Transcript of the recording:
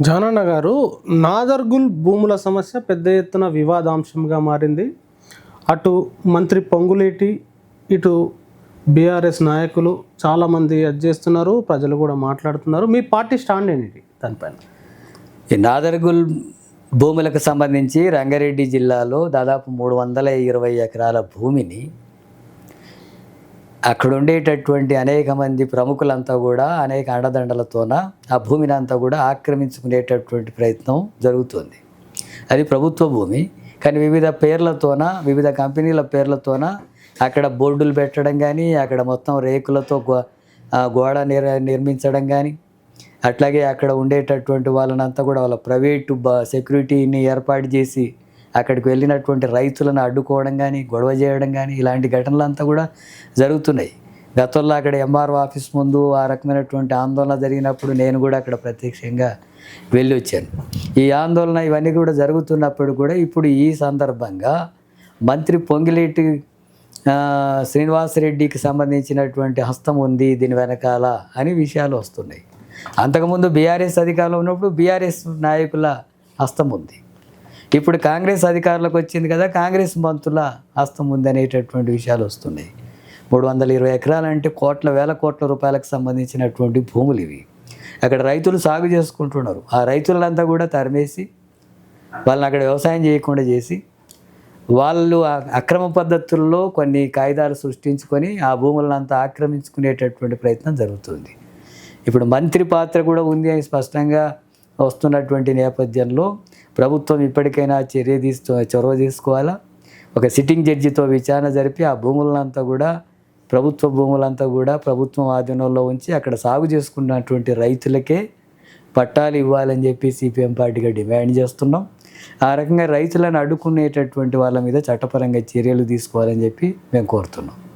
జానన్న గారు, నాదర్గుల్ భూముల సమస్య పెద్ద ఎత్తున వివాదాంశంగా మారింది. అటు మంత్రి పొంగులేటి, ఇటు బీఆర్ఎస్ నాయకులు చాలామంది అది చేస్తున్నారు, ప్రజలు కూడా మాట్లాడుతున్నారు. మీ పార్టీ స్టాండ్ ఏంటి దానిపైన? ఈ నాదర్గుల్ భూములకు సంబంధించి రంగారెడ్డి జిల్లాలో దాదాపు 320 ఎకరాల భూమిని అక్కడ ఉండేటటువంటి అనేక మంది ప్రముఖులంతా కూడా అనేక అండదండలతోన ఆ భూమిని అంతా కూడా ఆక్రమించుకునేటటువంటి ప్రయత్నం జరుగుతుంది. అది ప్రభుత్వ భూమి, కానీ వివిధ పేర్లతోన, వివిధ కంపెనీల పేర్లతోన అక్కడ బోర్డులు పెట్టడం కానీ, అక్కడ మొత్తం రేకులతో గోడ నిర్మించడం కానీ, అట్లాగే అక్కడ ఉండేటటువంటి వాళ్ళనంతా కూడా వాళ్ళ ప్రైవేటు సెక్యూరిటీని ఏర్పాటు చేసి అక్కడికి వెళ్ళినటువంటి రైతులను అడ్డుకోవడం కానీ, గొడవ చేయడం కానీ, ఇలాంటి ఘటనలంతా కూడా జరుగుతున్నాయి. గతంలో అక్కడ ఎంఆర్ఓ ఆఫీస్ ముందు ఆ రకమైనటువంటి ఆందోళన జరిగినప్పుడు నేను కూడా అక్కడ ప్రత్యక్షంగా వెళ్ళి వచ్చాను. ఈ ఆందోళన ఇవన్నీ కూడా జరుగుతున్నప్పుడు కూడా ఇప్పుడు ఈ సందర్భంగా మంత్రి పొంగిలేటి శ్రీనివాసరెడ్డికి సంబంధించినటువంటి హస్తం ఉంది దీని వెనకాల అని విషయాలు వస్తున్నాయి. అంతకుముందు బీఆర్ఎస్ అధికారంలో ఉన్నప్పుడు బీఆర్ఎస్ నాయకుల హస్తం ఉంది. ఇప్పుడు కాంగ్రెస్ అధికారులకు వచ్చింది కదా, కాంగ్రెస్ మంత్రుల హస్తం ఉంది అనేటటువంటి విషయాలు వస్తున్నాయి. 320 ఎకరాలు అంటే వేల కోట్ల రూపాయలకు సంబంధించినటువంటి భూములు ఇవి. అక్కడ రైతులు సాగు చేసుకుంటున్నారు. ఆ రైతులంతా కూడా తరిమేసి వాళ్ళని అక్కడ వ్యవసాయం చేయకుండా చేసి వాళ్ళు అక్రమ పద్ధతుల్లో కొన్ని కాయిదాలు సృష్టించుకొని ఆ భూములంతా ఆక్రమించుకునేటటువంటి ప్రయత్నం జరుగుతుంది. ఇప్పుడు మంత్రి పాత్ర కూడా ఉంది అని స్పష్టంగా వస్తున్నటువంటి నేపథ్యంలో ప్రభుత్వం ఇప్పటికైనా చొరవ తీసుకోవాలా. ఒక సిట్టింగ్ జడ్జితో విచారణ జరిపి ఆ భూములంతా కూడా ప్రభుత్వ భూములంతా కూడా ప్రభుత్వం ఆధీనంలో ఉంచి అక్కడ సాగు చేసుకున్నటువంటి రైతులకే పట్టాలు ఇవ్వాలని చెప్పి సిపిఎం పార్టీగా డిమాండ్ చేస్తున్నాం. ఆ రకంగా రైతులను అడ్డుకునేటటువంటి వాళ్ళ మీద చట్టపరంగా చర్యలు తీసుకోవాలని చెప్పి మేము కోరుతున్నాం.